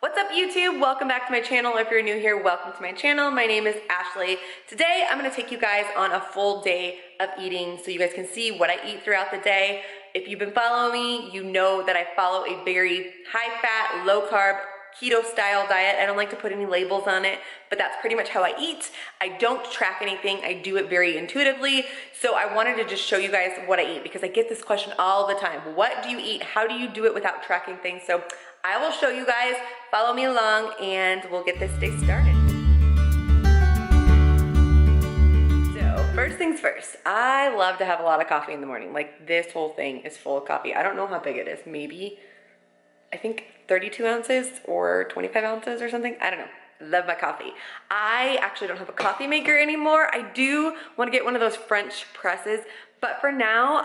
What's up YouTube? Welcome back to my channel. If you're new here, welcome to my channel. My name is Ashley. Today I'm going to take you guys on a full day of eating so you guys can see what I eat throughout the day. If you've been following me, you know that I follow a very high fat, low carb, keto style diet. I don't like to put any labels on it, but that's pretty much how I eat. I don't track anything. I do it very intuitively. So I wanted to just show you guys what I eat because I get this question all the time. What do you eat? How do you do it without tracking things? So I will show you guys, follow me along, and we'll get this day started. So first things first, I love to have a lot of coffee in the morning. Like this whole thing is full of coffee. I don't know how big it is, maybe, I think 32 ounces or 25 ounces or something. I don't know. Love my coffee. I actually don't have a coffee maker anymore. I do want to get one of those French presses, but for now,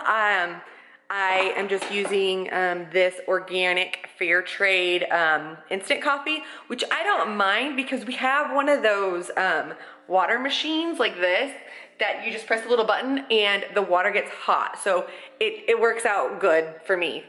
I am just using this organic fair trade instant coffee, which I don't mind because we have one of those water machines like this that you just press a little button and the water gets hot. So it works out good for me.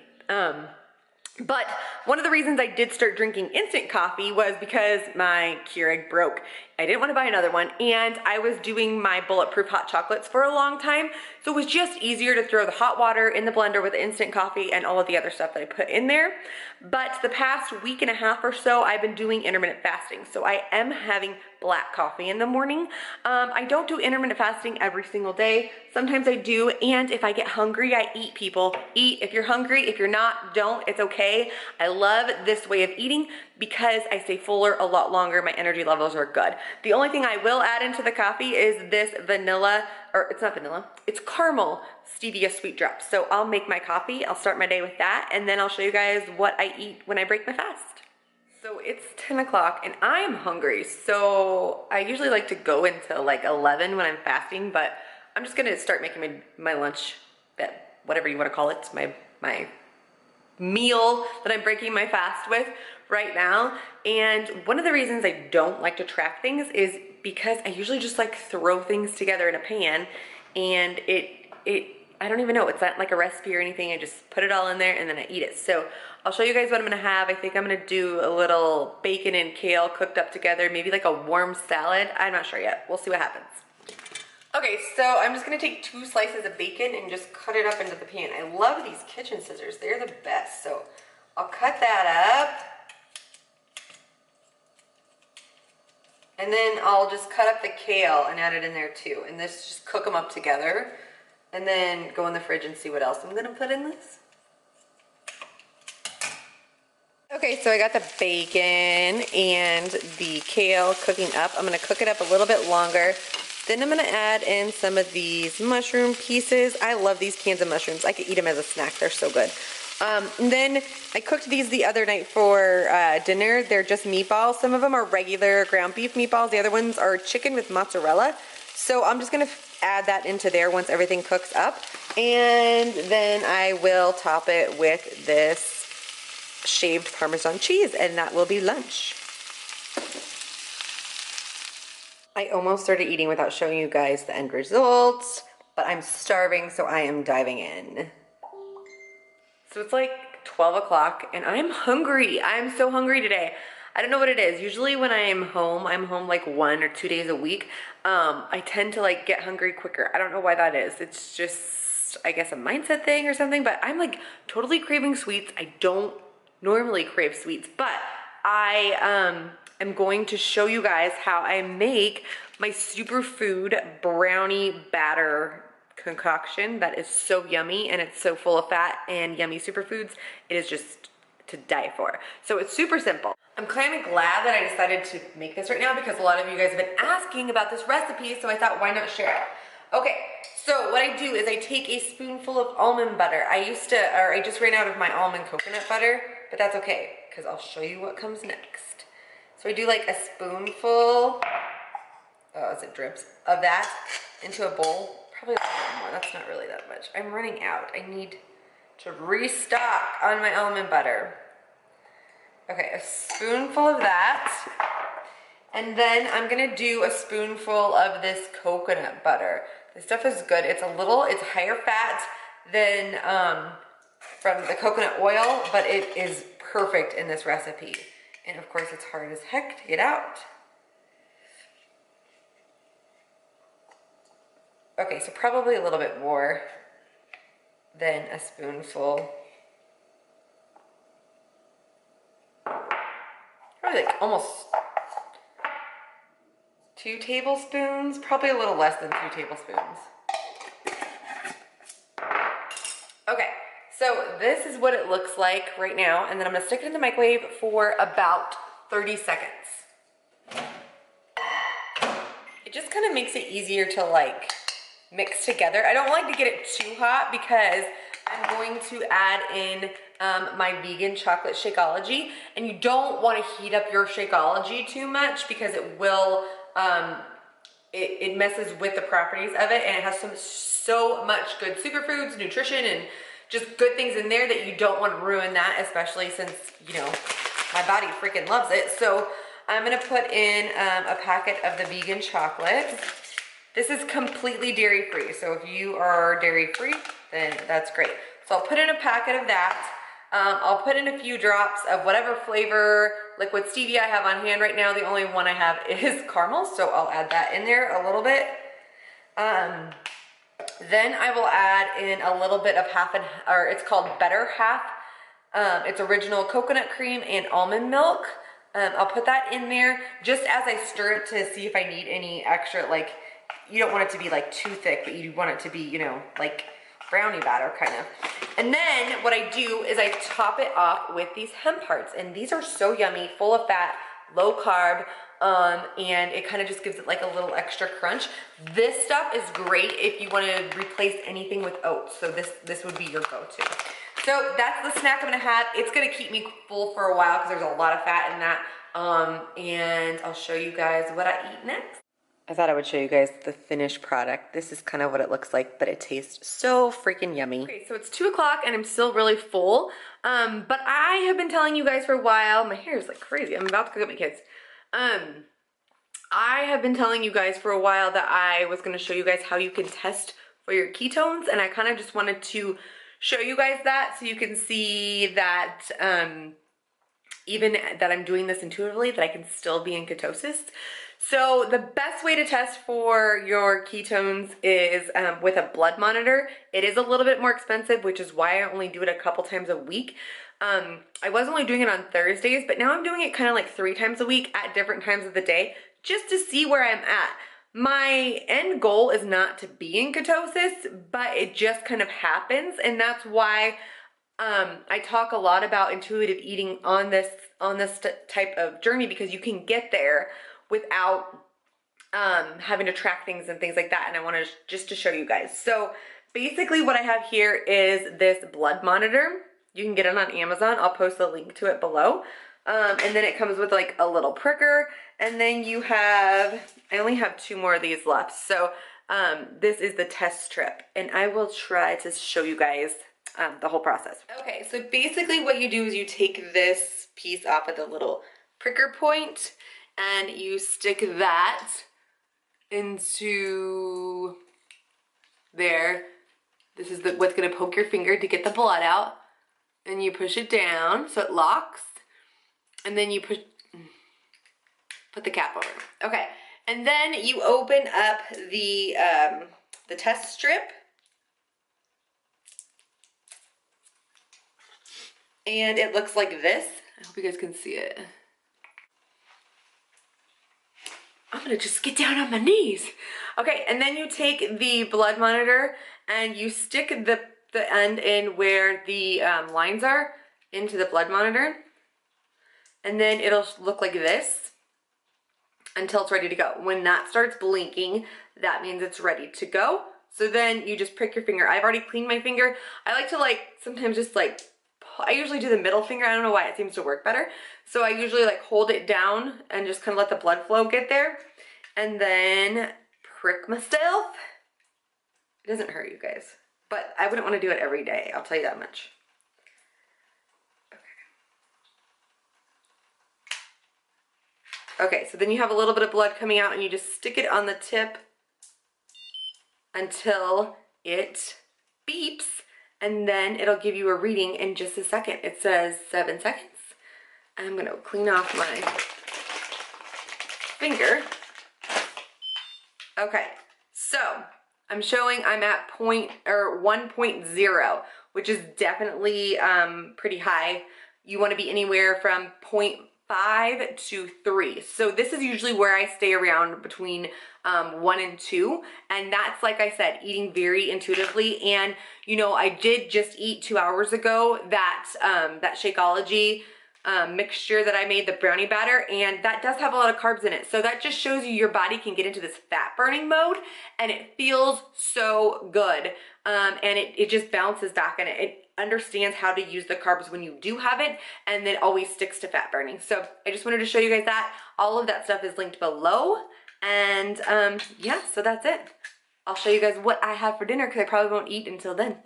But one of the reasons I did start drinking instant coffee was because my Keurig broke. I didn't want to buy another one, and I was doing my bulletproof hot chocolates for a long time, so it was just easier to throw the hot water in the blender with the instant coffee and all of the other stuff that I put in there. But the past week and a half or so, I've been doing intermittent fasting, so I am having black coffee in the morning. I don't do intermittent fasting every single day. Sometimes I do, and if I get hungry, I eat, people. Eat. If you're hungry, if you're not, don't. It's okay. I love this way of eating because I stay fuller a lot longer. My energy levels are good. The only thing I will add into the coffee is this vanilla, or it's not vanilla, it's caramel stevia sweet drops. So I'll make my coffee, I'll start my day with that, and then I'll show you guys what I eat when I break my fast. So it's 10 o'clock and I am hungry. So I usually like to go until like 11 when I'm fasting, but I'm just gonna start making my lunch, whatever you wanna call it, my meal that I'm breaking my fast with right now. And one of the reasons I don't like to track things is because I usually just like throw things together in a pan, and I don't even know, it's not like a recipe or anything. I just put it all in there and then I eat it. So I'll show you guys what I'm gonna have. I think I'm gonna do a little bacon and kale cooked up together, maybe like a warm salad. I'm not sure yet. We'll see what happens. Okay, so I'm just gonna take 2 slices of bacon and just cut it up into the pan. I love these kitchen scissors. They're the best. So I'll cut that up. And then I'll just cut up the kale and add it in there too. And this, just cook them up together. And then go in the fridge and see what else I'm gonna put in this. Okay, so I got the bacon and the kale cooking up. I'm gonna cook it up a little bit longer. Then I'm gonna add in some of these mushroom pieces. I love these cans of mushrooms. I could eat them as a snack, they're so good. And then I cooked these the other night for dinner. They're just meatballs. Some of them are regular ground beef meatballs. The other ones are chicken with mozzarella. So I'm just gonna add that into there once everything cooks up. And then I will top it with this shaved Parmesan cheese, and that will be lunch. I almost started eating without showing you guys the end results, but I'm starving, so I am diving in. So it's like 12 o'clock and I'm hungry. I'm so hungry today. I don't know what it is. Usually when I'm home like 1 or 2 days a week. I tend to like get hungry quicker. I don't know why that is. It's just, I guess, a mindset thing or something, but I'm like totally craving sweets. I don't normally crave sweets, but I am going to show you guys how I make my Superfood Brownie batter concoction that is so yummy, and it's so full of fat and yummy superfoods. It is just to die for. So it's super simple. I'm kind of glad that I decided to make this right now because a lot of you guys have been asking about this recipe, so I thought, why not share it? Okay, so what I do is I take a spoonful of almond butter. I just ran out of my almond coconut butter, but that's okay because I'll show you what comes next. So I do like a spoonful, as it drips, of that into a bowl. Probably a little more, that's not really that much. I'm running out. I need to restock on my almond butter. Okay, a spoonful of that. And then I'm gonna do a spoonful of this coconut butter. This stuff is good. It's higher fat than from the coconut oil, but it is perfect in this recipe. And of course it's hard as heck to get out. Okay, so probably a little bit more than a spoonful. Probably like almost 2 tablespoons, probably a little less than 2 tablespoons. Okay, so this is what it looks like right now, and then I'm gonna stick it in the microwave for about 30 seconds. It just kind of makes it easier to like mix together. I don't like to get it too hot because I'm going to add in my vegan chocolate Shakeology, and you don't want to heat up your Shakeology too much because it will, it messes with the properties of it, and it has so much good superfoods, nutrition, and just good things in there that you don't want to ruin that, especially since, you know, my body freaking loves it. So I'm gonna put in a packet of the vegan chocolate. This is completely dairy-free, so if you are dairy-free, then that's great. So I'll put in a packet of that. I'll put in a few drops of whatever flavor liquid stevia I have on hand right now. The only one I have is caramel, so I'll add that in there a little bit. Then I will add in a little bit of it's called Better Half. It's original coconut cream and almond milk. I'll put that in there just as I stir it to see if I need any extra, like, you don't want it to be like too thick, but you want it to be, you know, like brownie batter kind of. And then what I do is I top it off with these hemp hearts, and these are so yummy, full of fat, low carb, and it kind of just gives it like a little extra crunch. This stuff is great if you want to replace anything with oats, so this would be your go-to. So that's the snack I'm gonna have. It's gonna keep me full for a while because there's a lot of fat in that, and I'll show you guys what I eat next. I thought I would show you guys the finished product. This is kind of what it looks like, but it tastes so freaking yummy. Okay, so it's 2 o'clock and I'm still really full. But I have been telling you guys for a while, my hair is like crazy. I'm about to cook up my kids. I have been telling you guys for a while that I was gonna show you guys how you can test for your ketones, and I kind of just wanted to show you guys that so you can see that even that I'm doing this intuitively, that I can still be in ketosis. So the best way to test for your ketones is with a blood monitor. It is a little bit more expensive, which is why I only do it a couple times a week. I was only doing it on Thursdays, but now I'm doing it kind of like 3 times a week at different times of the day, just to see where I'm at. My end goal is not to be in ketosis, but it just kind of happens, and that's why I talk a lot about intuitive eating on this type of journey, because you can get there without having to track things and things like that, and I want to just to show you guys. So basically what I have here is this blood monitor. You can get it on Amazon. I'll post a link to it below. And then it comes with like a little pricker, and then you have, I only have 2 more of these left. So this is the test strip, and I will try to show you guys the whole process. Okay, so basically what you do is you take this piece off of the little pricker point, and you stick that into there. This is what's gonna poke your finger to get the blood out, and you push it down so it locks, and then you put the cap over. Okay, and then you open up the test strip, and it looks like this. I hope you guys can see it. I'm gonna just get down on my knees. Okay, and then you take the blood monitor and you stick the end in where the lines are into the blood monitor, and then it'll look like this until it's ready to go. When that starts blinking, that means it's ready to go. So then you just prick your finger. I've already cleaned my finger. I like to sometimes just I usually do the middle finger. I don't know why, it seems to work better. So I usually hold it down and just kind of let the blood flow get there, and then prick myself. It doesn't hurt, you guys, but I wouldn't want to do it every day, I'll tell you that much. Okay, so then you have a little bit of blood coming out, and you just stick it on the tip until it beeps, and then it'll give you a reading in just a second. It says 7 seconds, I'm gonna clean off my finger. Okay, so I'm showing I'm at 1.0, which is definitely pretty high. You want to be anywhere from 0.5 to 3. So this is usually where I stay around between 1 and 2. And that's, like I said, eating very intuitively. And, you know, I did just eat 2 hours ago that, that Shakeology mixture that I made, the brownie batter, and that does have a lot of carbs in it. So that just shows you your body can get into this fat burning mode, and it feels so good. And it just bounces back, and it understands how to use the carbs when you do have it, and then always sticks to fat burning. So I just wanted to show you guys that. All of that stuff is linked below. And yeah, so that's it. I'll show you guys what I have for dinner because I probably won't eat until then.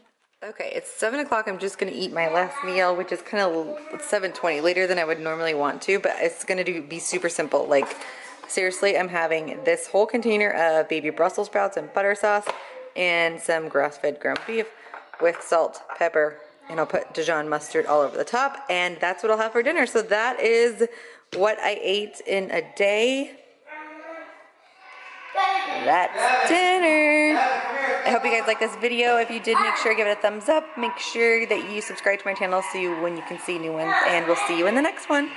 Okay, it's 7 o'clock. I'm just gonna eat my last meal, which is kind of 7:20, later than I would normally want to, but it's gonna be super simple. Like, seriously, I'm having this whole container of baby Brussels sprouts and butter sauce and some grass-fed ground beef with salt, pepper, and I'll put Dijon mustard all over the top, and that's what I'll have for dinner. So that is what I ate in a day. That's dinner. I hope you guys like this video. If you did, make sure to give it a thumbs up. Make sure that you subscribe to my channel so when you can see new ones, and we'll see you in the next one.